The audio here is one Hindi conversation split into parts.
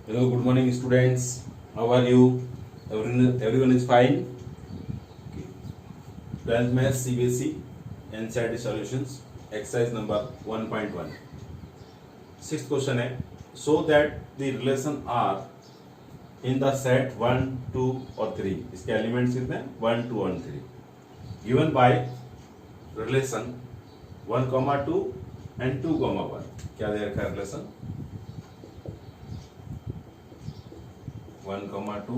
Hello, good morning, students. How are you? Everyone is fine. Okay. 12th Math CBSE NCERT solutions. Exercise number 1.1. Sixth question है. So that the relation R in the set 1, 2 और 3. इसके elements कितने हैं? 1, 2 और 3. Given by relation 1, 2 and 2, 1. क्या दे रखा है relation? 1, 2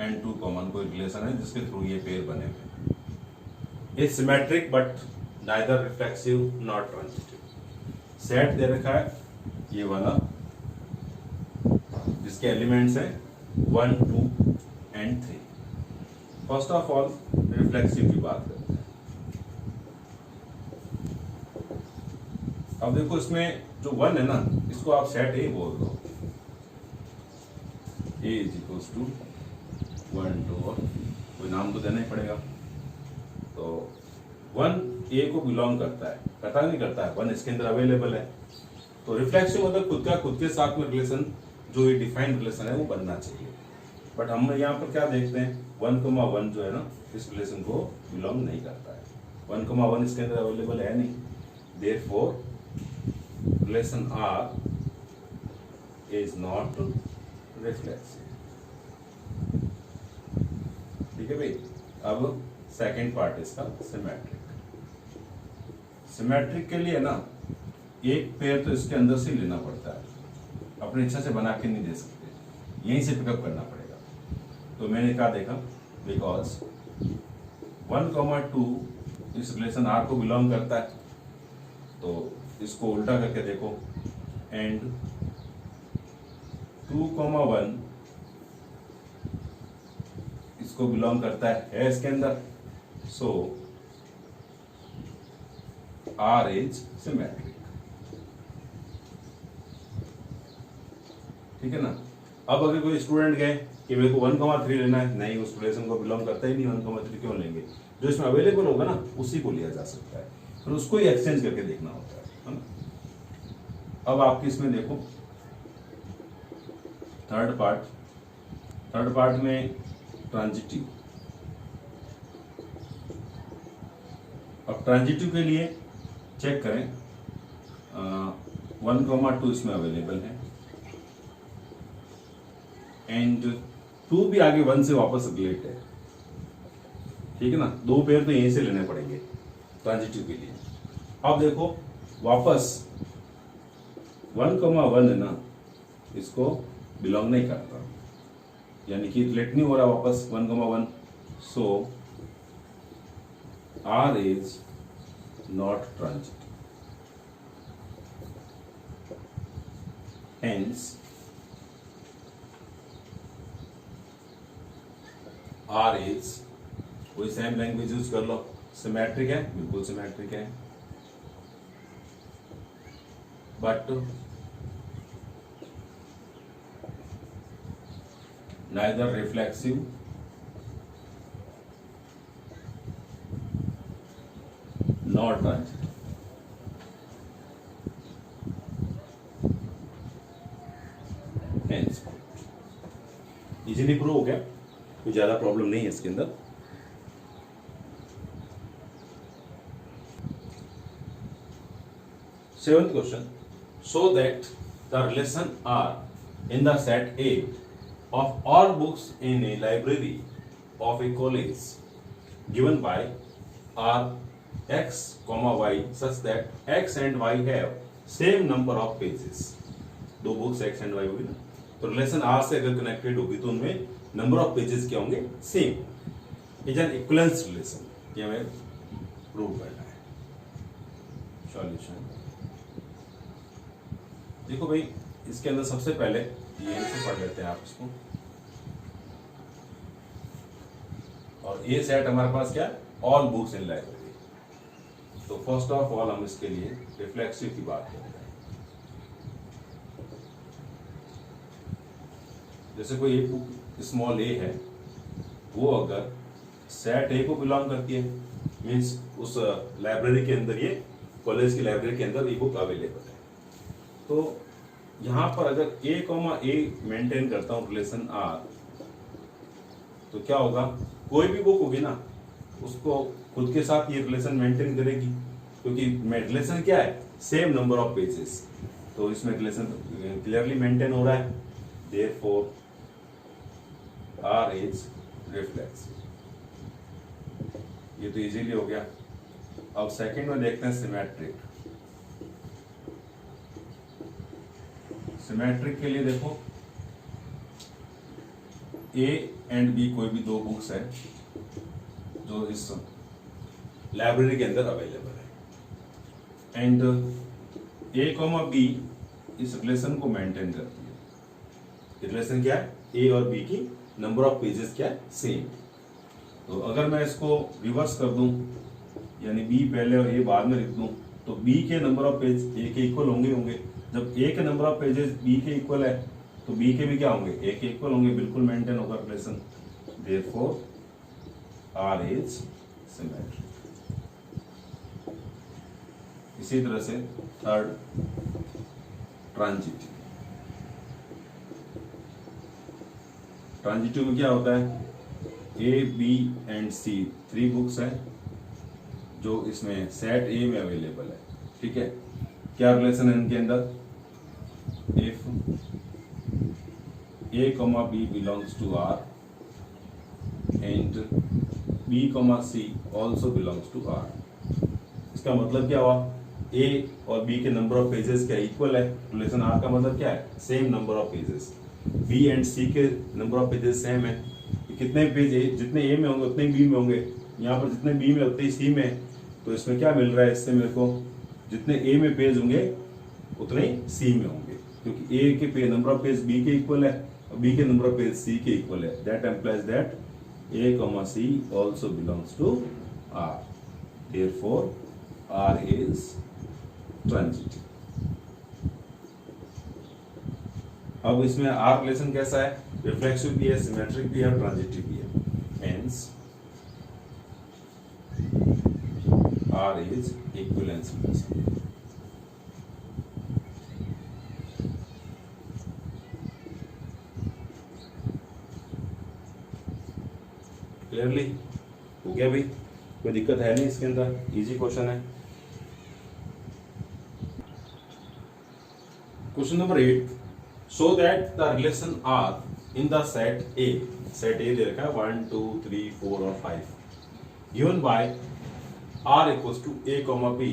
एंड 2 कॉमन कोई रिलेशन है जिसके थ्रू ये पेयर बने हुए is symmetric but neither reflexive not transitive. Set दे रखा है ये वाला जिसके एलिमेंट्स हैं 1, 2 and 3। First of all reflexive की बात करते हैं। अब देखो इसमें जो 1 है ना इसको आप सेट ए बोल दो। A is equals to 1, 2 और कोई नाम तो देना ही पड़ेगा। तो 1 A को बिलोंग करता है, पता नहीं करता है 1 इसके अंदर अवेलेबल है। तो रिफ्लेक्सिव मतलब खुद के साथ में रिलेशन जो ये डिफाइंड रिलेशन है वो बनना चाहिए। बट हम यहाँ पर क्या देखते हैं 1, 1 जो है ना इस रिलेशन को बिलोंग नहीं करता है। 1, 1 इसके अंदर अवेलेबल है नहीं। Therefore relation R is not reflexive. ठीक है भाई। अब सेकंड पार्ट इसका सिमेट्रिक। सिमेट्रिक के लिए ना एक पेयर तो इसके अंदर से लेना पड़ता है, अपनी इच्छा से बना के नहीं दे सकते, यहीं से पिकअप करना पड़ेगा। तो मैंने क्या देखा बिकॉज 1, 2 इस रिलेशन R को बिलोंग करता है तो इसको उल्टा करके देखो एंड 2, 1 इसको बिलोंग करता है इसके अंदर। सो R इज सिमेट्रिक। ठीक है ना। अब अगर कोई स्टूडेंट गए कि मेरे को 1, 3 लेना है, नहीं उस रिलेशन को बिलोंग करता ही नहीं, 1, 3 क्यों लेंगे? जो इसमें अवेलेबल होगा ना उसी को लिया जा सकता है, फिर उसको ही एक्सचेंज करके देखना होता है ना। अब आपकी इसमें देखो थर्ड पार्ट में ट्रांजिटिव। अब ट्रांजिटिव के लिए चेक करें 1, 2 इसमें अवेलेबल है एंड 2 भी आगे 1 से वापस रिलेट है। ठीक है ना। 2 पेयर तो यहीं से लेने पड़ेंगे ट्रांजिटिव के लिए। अब देखो वापस 1, 1 है ना इसको बिलोंग नहीं करता, यानी कि रिलेट नहीं हो रहा वापस 1, 1। सो R is not transitive, hence R is, कोई सेम लैंग्वेज यूज कर लो, सिमेट्रिक है, बिल्कुल सिमेट्रिक है, but neither reflexive nor transitive। Hence easily prove हो गया, कोई ज्यादा प्रॉब्लम नहीं है इसके अंदर। Seventh question, so that the relation R in the set A of all books in a library of a college given by R x, y such that x and y have same number of pages। दो बुक्स x and y होगी ना, तो रिलेशन R से अगर कनेक्टेड होगी तो उनमें नंबर ऑफ पेजेस क्या होंगे? Same. Is an equivalence relation. ये हमें प्रूव करना है। सॉल्यूशन देखो भाई, इसके अंदर सबसे पहले ये से पढ़ लेते हैं आप इसको। और ए सेट हमारे पास क्या है? ऑल बुक्स इन लाइब्रेरी। तो फर्स्ट ऑफ ऑल हम इसके लिए रिफ्लेक्सिव की बात करते हैं। जैसे कोई एक बुक स्मॉल ए है, वो अगर सेट ए को बिलोंग करती है, मीन्स उस लाइब्रेरी के अंदर, ये कॉलेज की लाइब्रेरी के अंदर ये बुक अवेलेबल है, तो यहां पर अगर a कॉमा ए मेंटेन करता हूं रिलेशन R, तो क्या होगा, कोई भी बुक होगी ना उसको खुद के साथ ये रिलेशन मेंटेन करेगी, क्योंकि रिलेशन क्या है, सेम नंबर ऑफ पेजेस, तो इसमें रिलेशन क्लियरली मेंटेन हो रहा है। Therefore R is reflexive. ये तो इजीली हो गया। अब सेकंड में देखते हैं सिमेट्रिक। सिमेट्रिक के लिए देखो, A एंड B कोई भी दो बुक्स है जो इस लाइब्रेरी के अंदर अवेलेबल है, एंड A कॉमा B इस रिलेशन को मेंटेन करती है। रिलेशन क्या है, A और B की नंबर ऑफ पेजेस क्या है, सेम। तो अगर मैं इसको रिवर्स कर दूं, यानी B पहले और A बाद में लिख दूं, तो B के नंबर ऑफ पेज A के इक्वल होंगे। जब A के नंबर ऑफ पेजेस B के इक्वल है तो B के भी क्या होंगे, A के इक्वल होंगे, बिल्कुल मेंटेन होगा relation. Therefore R is symmetric. इसी तरह से थर्ड, ट्रांजिटिव। ट्रांजिटिव में क्या होता है, A, B and C 3 books हैं जो इसमें सेट A में अवेलेबल है, ठीक है। क्या रिलेशन है इनके अंदर, if A, B belongs to R and B, C also belongs to R। इसका मतलब क्या हुआ, A और B के नंबर ऑफ पेजेस क्या इक्वल है, रिलेशन R का मतलब क्या है, same number of pages. B and C के नंबर ऑफ पेजेस सेम है, कितने पेज जितने A में होंगे उतने B में होंगे, यहाँ पर जितने B में उतने ही C में, तो इसमें क्या मिल रहा है, इससे मेरे को जितने A में पेज होंगे उतने ही C में होंगे, क्योंकि A के नंबर ऑफ पेज B के इक्वल है और B के नंबर ऑफ पेज C के इक्वल है। That implies that A, C also belongs to R। Therefore R is transitive। अब इसमें R रिलेशन कैसा है, रिफ्लेक्सिव भी है, सिमेट्रिक भी है, ट्रांजिटिव भी है। Hence R is equivalence relation। Clearly हो गया भाई, कोई दिक्कत है नहीं इसके अंदर, इजी क्वेश्चन है। Question number 8, show that the relation R in the set A, set A दे रखा है 1 2 3 4 और 5, given by R equals to A, B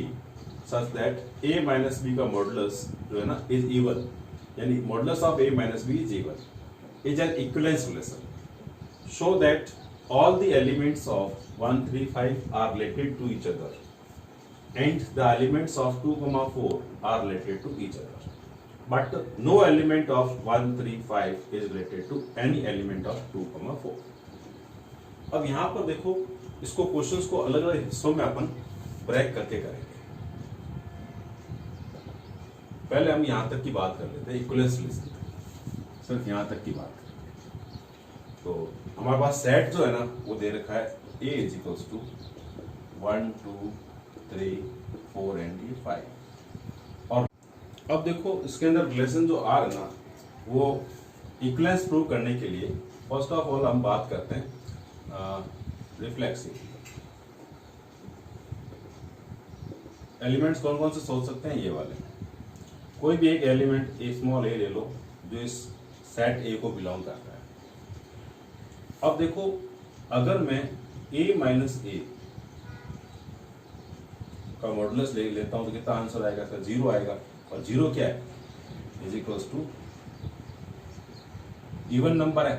such that A minus B का मॉडुलस जो है ना इज इवन, यानी modulus of A minus B is even, is an equivalence relation. Show that all the elements of 1 3 5 are related to each other and the elements of 2 4 are related to each other, but no element of 1 3 5 is related to any element of 2 4। अब यहाँ पर देखो, इसको क्वेश्चंस को अलग अलग हिस्सों में अपन ब्रेक करके करेंगे। पहले हम यहाँ तक की बात कर लेते हैं, इक्विवेलेंस रिलेशन, सिर्फ यहाँ तक की बात करें। तो हमारे पास सेट जो है ना वो दे रखा है A is equals to 1 2 3 4 and 5। और अब देखो इसके अंदर रिलेशन जो R है ना, वो इक्विवेलेंस प्रूव करने के लिए फर्स्ट ऑफ ऑल हम बात करते हैं रिफ्लेक्सिव। एलिमेंट्स कौन कौन से सोच सकते हैं, ये वाले, कोई भी एक एलिमेंट A स्मॉल a ले लो जो इस सेट A को बिलोंग करता है। अब देखो, अगर मैं A माइनस A का मॉडुलस ले लेता हूं तो कितना आंसर आएगा, तो 0 आएगा, और 0 क्या है, is equals to even number है।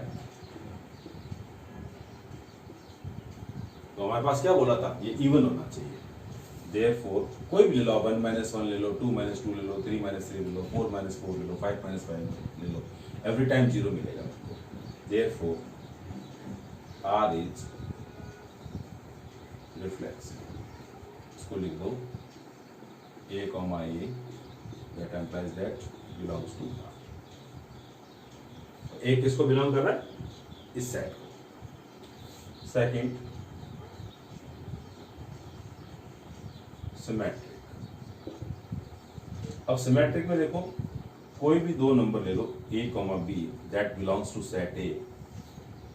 तो हमारे पास क्या बोला था, ये इवन होना चाहिए। देयरफॉर कोई भी ले लो, 1 माइनस 1 ले लो, 2 माइनस 2 ले लो, 3 माइनस 3 ले लो, 4 माइनस 4 ले लो, 5 माइनस 5 ले लो, एवरी टाइम 0 मिलेगा आपको। Therefore R is reflexive। इसको लिख दो A, A that implies that belongs to R। A किसको बिलोंग कर रहा है, इस सेट को। Second, symmetric. अब सिमेट्रिक में देखो, कोई भी दो नंबर ले लो a comma B that belongs to set A.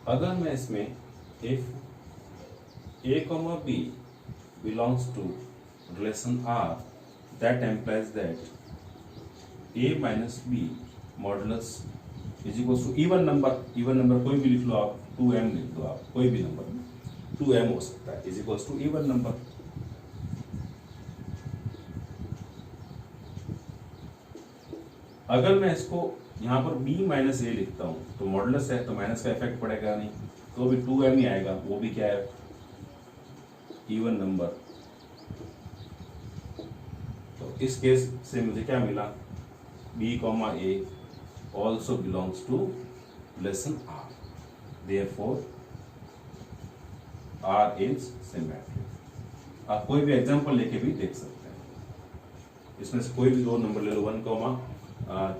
अगर मैं इसमें if a comma B belongs to relation r that implies that a minus B modulus is equal to even number कोई भी लिख लो आप, 2m लिख दो आप, कोई भी नंबर 2m हो सकता है, is equal to even number. अगर मैं इसको यहाँ पर b माइनस ए लिखता हूँ तो मॉडुलस है तो माइनस का इफेक्ट पड़ेगा नहीं, तो भी 2m ही आएगा, वो भी क्या है इवन नंबर। तो इस केस से मुझे क्या मिला, b comma A also belongs to relation r, therefore r is symmetric. आप कोई भी एग्जांपल लेके भी देख सकते हैं, इसमें से कोई भी दो नंबर ले लो 1 कॉमा,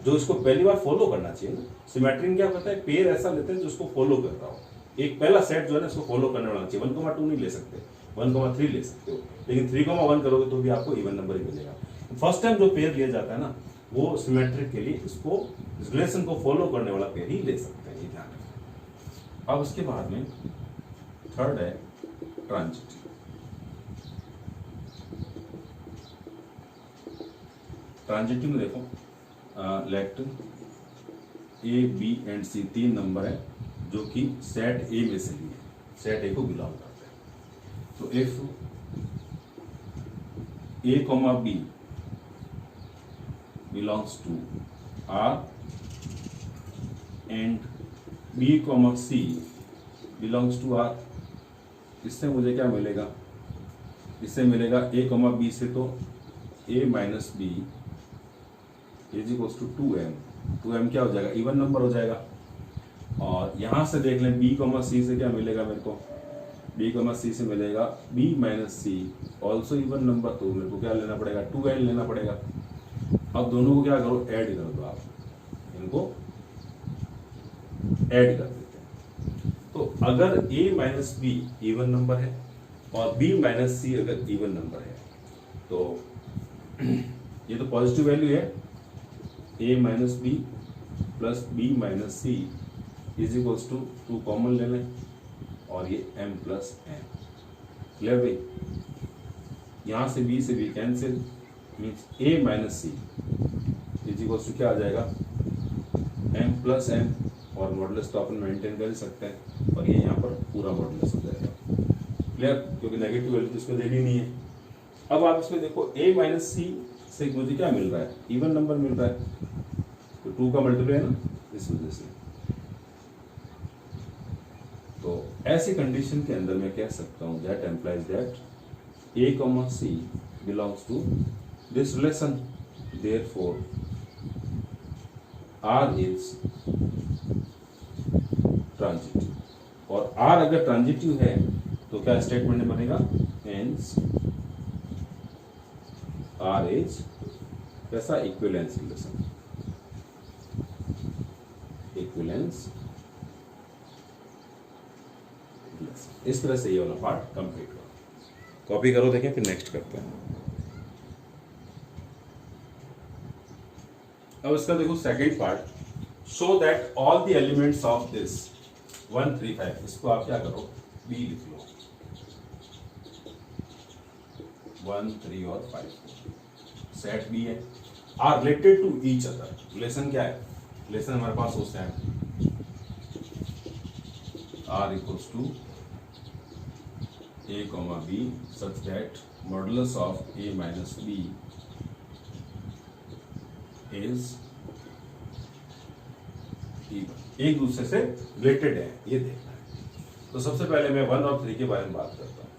जो इसको पहली बार फॉलो करना चाहिए ना। सिमेट्री क्या करता है, पेयर ऐसा लेते हैं जो उसको फॉलो कर रहा हो, एक पहला सेट जो है ना इसको फॉलो करने वाला चाहिए। 1,2 नहीं ले सकते, 1,3 ले सकते हो, लेकिन 3,1 करोगे तो भी आपको इवन नंबर ही मिलेगा। फर्स्ट टाइम जो पेयर लिया जाता है ना वो सिमेट्रिक के लिए इसको रिलेशन को फॉलो करने वाला पेयर ही ले सकते हैं, ये ध्यान रखें। अब उसके बाद में थर्ड है ट्रांजिटिव। ट्रांजिटिव में देखो लेट ए बी एंड सी तीन नंबर है जो कि सेट ए में से लिए, सेट ए को बिलोंग करते हैं। तो if A comma B belongs to R and B comma C belongs to R, इससे मुझे क्या मिलेगा, इससे मिलेगा ए कॉमा बी से तो A minus B is equal to 2m। 2m क्या हो जाएगा, इवन नंबर हो जाएगा। और यहां से देख लें b कॉमा सी से क्या मिलेगा मेरे को, b कॉमा सी से मिलेगा b माइनस सी ऑल्सो इवन नंबर, तो मेरे को क्या लेना पड़ेगा 2n लेना पड़ेगा। अब दोनों को क्या करो, ऐड कर दो, आप इनको ऐड कर देते हैं। तो अगर a minus be even number है और b माइनस सी अगर इवन नंबर है तो ये तो पॉजिटिव वैल्यू है, a minus B plus B minus C is equals to 2 common ले लें और ये m प्लस n। क्लियर भाई, यहां से b से b cancel, means a minus C is equals to क्या आ जाएगा m प्लस n, और मॉडुलस तो अपन मेंटेन कर ही सकते हैं, और ये यहाँ पर पूरा मॉडुलस हो जाएगा। क्लियर, क्योंकि नेगेटिव वैल्यू तो इसमें देनी नहीं है। अब आप इसमें देखो a माइनस सी से मुझे क्या मिल रहा है, इवन नंबर मिल रहा है, तो 2 का मल्टीप्लाई है ना, इस वजह से। तो ऐसी कंडीशन के अंदर मैं कह सकता हूं that implies that a comma C belongs to this relation, therefore r is transitive. और r अगर ट्रांजिटिव है तो क्या स्टेटमेंट में बनेगा, हेंस r इज कैसा, इक्विवेलेंस रिलेशन, इक्विवेलेंस। इस तरह से ये वाला पार्ट कंप्लीट करो, कॉपी करो, देखें फिर नेक्स्ट करते हैं। अब इसका देखो second part, show that all the elements of this 1 3 5, इसको आप क्या करो b लिख लो, 1 3 और 5 सेट b है, are related to each other. Relation क्या है, रिलेशन हमारे पास हो है r equals to a comma b such that modulus of a minus b is even, एक दूसरे से रिलेटेड है, ये देखना है। तो सबसे पहले मैं 1 और 3 के बारे में बात करता हूँ।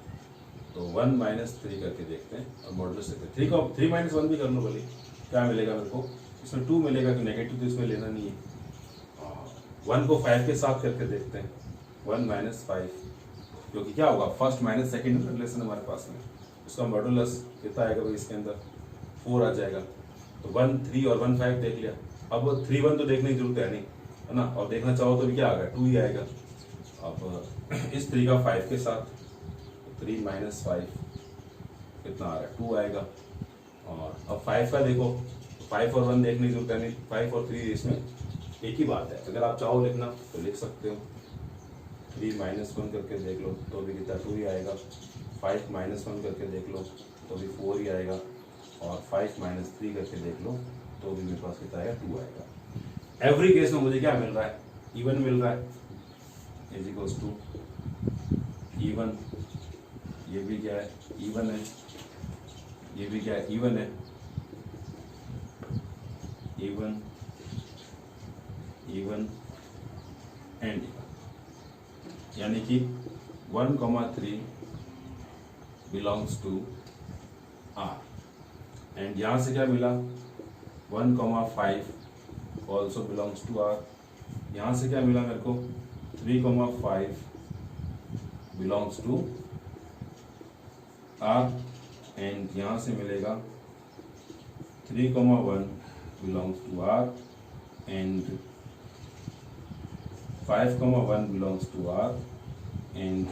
तो 1 माइनस 3 करके देखते हैं और मॉडुलस लेते हैं। 3 को 3 माइनस 1 भी कर लो भले, क्या मिलेगा मेरे को, इसमें 2 मिलेगा, तो नेगेटिव तो इसमें लेना नहीं है। 1 को 5 के साथ करके देखते हैं, 1 माइनस 5, क्योंकि क्या होगा, फर्स्ट माइनस सेकेंड रिलेशन हमारे पास में, उसका मॉडुलस कितना आएगा भाई, इसके अंदर 4 आ जाएगा। तो 1 3 और 1 5 देख लिया। अब 3 1 तो देखने की जरूरत है नहीं, है ना, और देखना चाहो तो भी क्या आ गया, 2 ही आएगा। अब इस 3 का 5 के साथ, 3 माइनस 5 कितना आ रहा है, 2 आएगा। और अब 5 का देखो, 5 और 1 देखने की जरूरत है नहीं, 5 और 3 इसमें एक ही बात है। अगर आप चाहो लिखना तो लिख सकते हो, 3 माइनस 1 करके देख लो तो भी कितना 2 ही आएगा, 5 माइनस 1 करके देख लो तो भी 4 ही आएगा, और 5 माइनस 3 करके देख लो तो भी मेरे पास कितना आएगा 2 आएगा। एवरी केस में मुझे क्या मिल रहा है, इवन मिल रहा है, इज इक्वल्स टू इवन, ये भी क्या है इवन है, ये भी क्या है इवन है, इवन इवन एंड इवन, यानी कि 1,3 बिलोंग्स टू आर। एंड यहां से क्या मिला 1,5 ऑल्सो बिलोंग्स टू आर। यहां से क्या मिला मेरे को 3,5 बिलोंग्स टू आर। एंड यहां से मिलेगा 3,1 belongs to R and 5,1 belongs to R and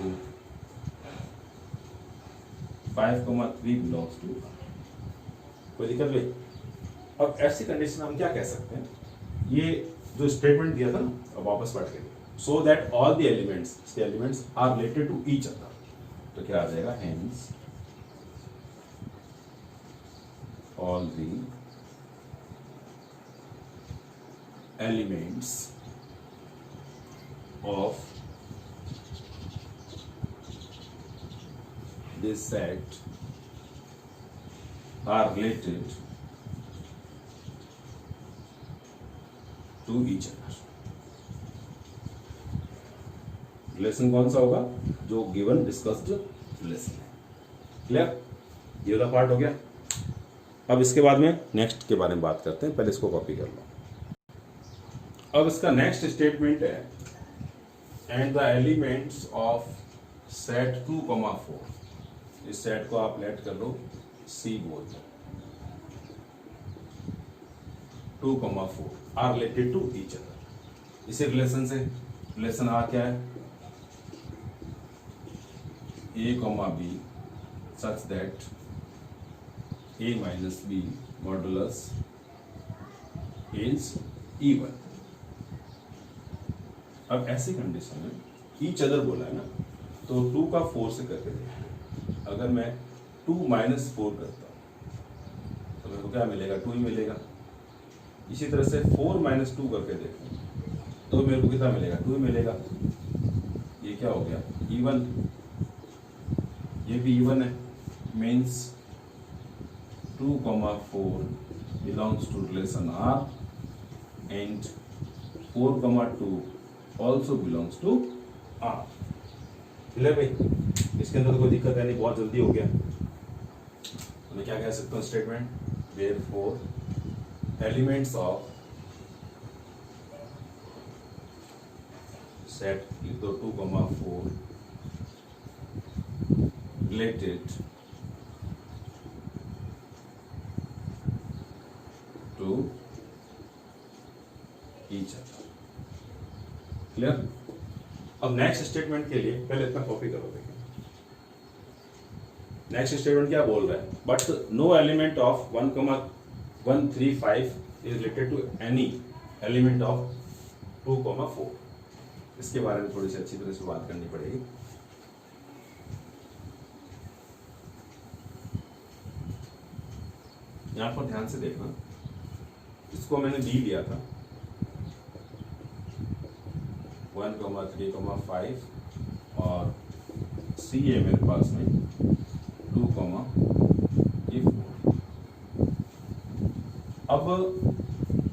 5,3 belongs to R। कोई दिक्कत भाई? अब ऐसी कंडीशन हम क्या कह सकते हैं, ये जो स्टेटमेंट दिया था ना, अब वापस पढ़ के so that all the elements are related to each other, तो क्या आ जाएगा hence all the elements of this set are related to each other। Relation कौन सा होगा, जो गिवन डिस्कस्ड रिलेशन है। क्लियर, ये वाला पार्ट हो गया। अब इसके बाद में नेक्स्ट के बारे में बात करते हैं, पहले इसको कॉपी कर लो। अब इसका नेक्स्ट स्टेटमेंट है and the elements of set 2,4, इस सेट को आप लेट कर लो सी बोल, 2,4 are related to each other. इसी रिलेशन से रिलेशन आर क्या है, A comma B such that A minus B modulus is even. अब ऐसी कंडीशन में ईच अदर बोला है ना, तो 2 का 4 से करके देखो। अगर मैं 2 माइनस 4 करता हूं तो मेरे को क्या मिलेगा 2 ही मिलेगा। इसी तरह से 4 माइनस 2 करके देखो तो मेरे को कितना मिलेगा 2 ही मिलेगा। ये क्या हो गया इवन, ये भी इवन है, means 2,4 belongs to relation R and 4,2 also belongs to R। Clear भाई? इसके अंदर तो कोई दिक्कत है नहीं, बहुत जल्दी हो गया। तो मैं क्या कह सकता हूँ statement, therefore elements of set लिख दो 2,4 related to each other. Clear? अब नेक्स्ट स्टेटमेंट के लिए पहले इतना कॉपी करो। देखिए नेक्स्ट स्टेटमेंट क्या बोल रहा है, but no element of 1,135 is related to any element of 2,4। इसके बारे में थोड़ी सी अच्छी तरह से बात करनी पड़ेगी। यहां पर ध्यान से देखना, इसको मैंने डी लिया था 1,3,5 और सी है मेरे पास में 2,4। अब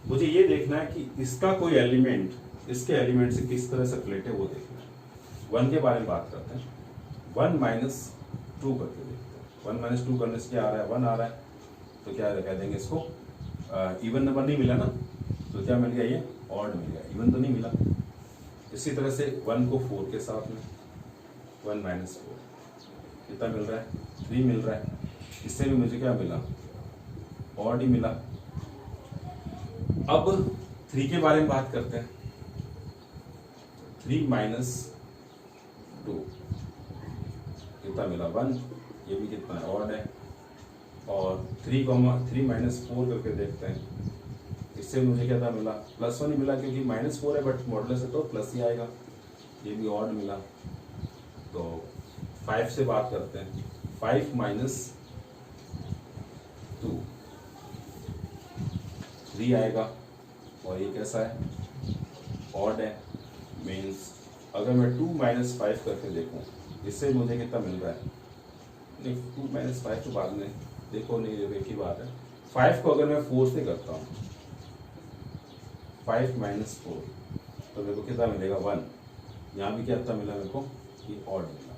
मुझे ये देखना है कि इसका कोई एलिमेंट इसके एलिमेंट से किस तरह से रिलेट है, वो देखना है। 1 के बारे में बात करते हैं, 1 माइनस 2 करके देखते हैं। 1 माइनस 2 करने से क्या आ रहा है 1 आ रहा है, तो क्या कह देंगे इसको इवन नंबर नहीं मिला ना, तो क्या मिल गया ये ऑड मिल गया, इवन तो नहीं मिला। इसी तरह से 1 को 4 के साथ में 1 माइनस 4 कितना मिल रहा है 3 मिल रहा है। इससे भी मुझे क्या मिला ऑड ही मिला। अब 3 के बारे में बात करते हैं, 3 माइनस 2 कितना मिला 1, ये भी कितना है ऑड है। और 3 माइनस 4 करके देखते हैं। इससे मुझे क्या था मिला, +1 ही मिला, क्योंकि -4 है बट मॉडुलस है तो प्लस ही आएगा। ये भी ऑड मिला। तो 5 से बात करते हैं। 5 माइनस 2 3 आएगा, और ये कैसा है, ऑड है। मीन्स अगर मैं 2 माइनस 5 करके देखूं, इससे मुझे कितना मिल रहा है, नहीं 2 माइनस 5 तो बाद में देखो, नहीं एक ही बात है। 5 को अगर मैं 4 से करता हूँ, 5 माइनस 4, तो मेरे को कितना मिलेगा, 1। यहाँ भी क्या मिला मेरे को, ये ऑड मिला।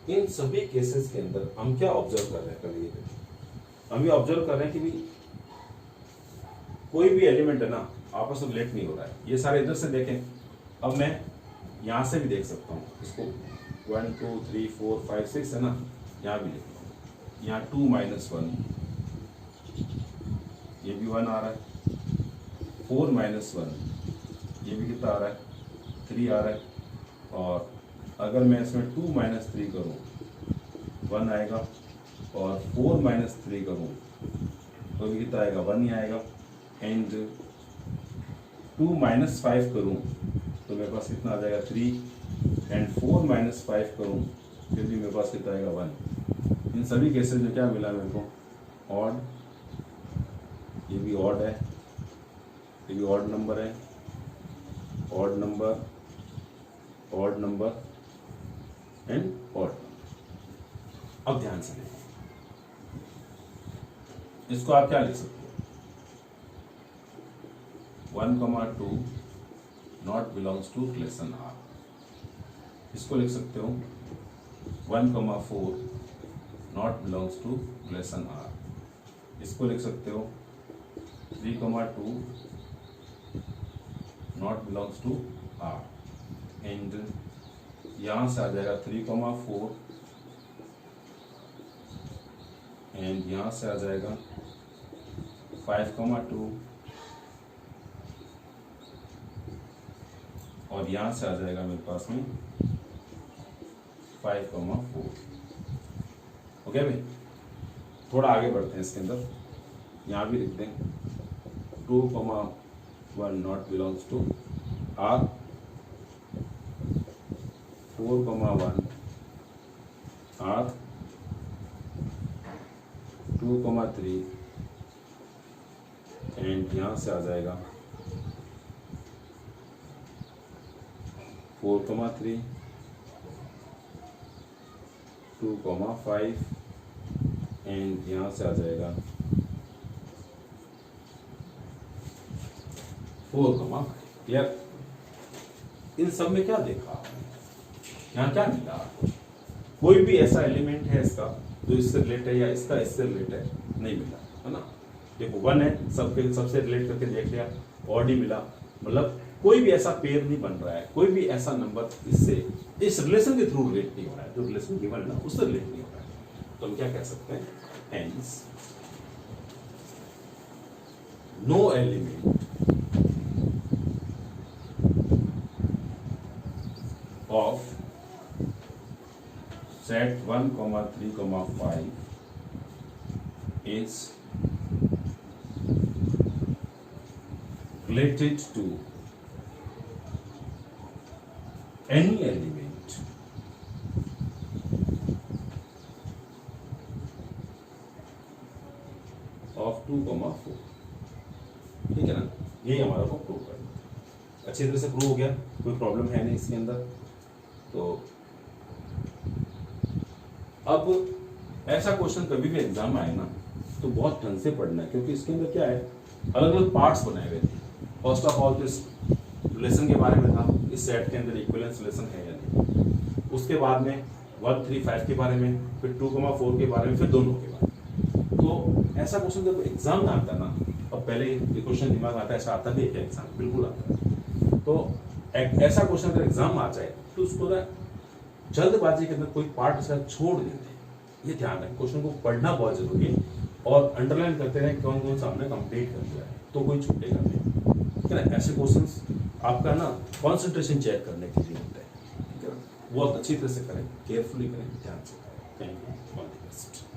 इन सभी केसेस के अंदर हम क्या ऑब्जर्व कर रहे हैं, कभी हम ये ऑब्जर्व कर रहे हैं कि भी कोई भी एलिमेंट है ना आपस में रिलेट नहीं हो रहा है। ये सारे इधर से देखें, अब मैं यहाँ से भी देख सकता हूँ इसको, 1 2 3 4 5 6 है ना, यहाँ भी लिखता हूँ। यहाँ 2 माइनस 1, ये भी 1 आ रहा है। 4 माइनस 1, ये भी कितना आ रहा है, 3 आ रहा है। और अगर मैं इसमें 2 माइनस 3 करूँ, 1 आएगा, और 4 माइनस 3 करूँ तो भी कितना आएगा, 1 ही आएगा। एंड 2 माइनस 5 करूँ तो मेरे पास कितना आ जाएगा, 3। एंड 4 माइनस 5 करूँ फिर भी मेरे पास कितना आएगा, 1। इन सभी केसेस में क्या मिला मेरे को, ऑड। ये भी ऑड है, ये भी ऑड नंबर है, odd number, odd number and odd. अब ध्यान से देखो, इसको आप क्या लिख सकते हो, 1,2 not belongs to relation R. इसको लिख सकते हो 1,4 not belongs to relation R. इसको लिख सकते हो 3,2 not belongs to R. And यहां से आ जाएगा 3,4, एंड यहां से आ जाएगा 5,2, और यहां से आ जाएगा मेरे पास में 5,4। ओके भाई, थोड़ा आगे बढ़ते हैं इसके अंदर। यहाँ भी लिख दें 2,1 not belongs to R, 4,1 R, 2,3, and यहाँ से आ जाएगा 4,3, 2,5, एंड यहाँ से आ जाएगा 4,5। क्लियर? इन सब में क्या देखा, यहाँ क्या मिला, कोई भी ऐसा एलिमेंट है इसका जो इससे रिलेट है या इसका इससे रिलेट है, नहीं मिला, है ना। देखो 1 है, सबसे रिलेट करके देख लिया, ऑड ही मिला। मतलब कोई भी ऐसा पेयर नहीं बन रहा है, कोई भी ऐसा नंबर इससे इस रिलेशन के थ्रू रिलेट नहीं हो रहा है, जो रिलेशन गिवन है ना उससे रिलेट नहीं हो रहा है। तो हम क्या कह सकते हैं, hence no element of set 1, 3, 5 is related to any element of 2, 4। ठीक है ना, यही हमारा को प्रूव करना। अच्छी तरह से प्रूव हो गया, कोई प्रॉब्लम है नहीं इसके अंदर। तो अब ऐसा क्वेश्चन कभी भी एग्जाम आए ना तो बहुत ढंग से पढ़ना है, क्योंकि इसके अंदर क्या है, अलग अलग पार्ट्स बनाए हुए थे। फर्स्ट ऑफ ऑल तो इस रिलेशन के बारे में था, इस सेट के अंदर इक्विवेलेंस रिलेशन है या नहीं। उसके बाद में 1, 3, 5 के बारे में, फिर 2, 4 के बारे में, फिर दोनों के बारे में। तो ऐसा क्वेश्चन जब एग्जाम में आता है ना, अब पहले ये क्वेश्चन दिमाग आता है, ऐसा आता भी है एग्जाम, बिल्कुल आता है। तो ऐसा क्वेश्चन अगर एग्जाम आ जाए तो उसको ना जल्दबाजी के अंदर कोई पार्ट इसका छोड़ देते, ये ध्यान रखें। क्वेश्चन को पढ़ना बहुत जरूरी है, और अंडरलाइन करते रहें कौन कौन सा हमने कंप्लीट कर दिया है, तो कोई छूटेगा नहीं। ठीक है ना, ऐसे क्वेश्चंस आपका ना कंसंट्रेशन चेक करने के लिए होता है। ठीक है, बहुत अच्छी तरह से करें, केयरफुली करें, ध्यान से करें। Thank you, all the best.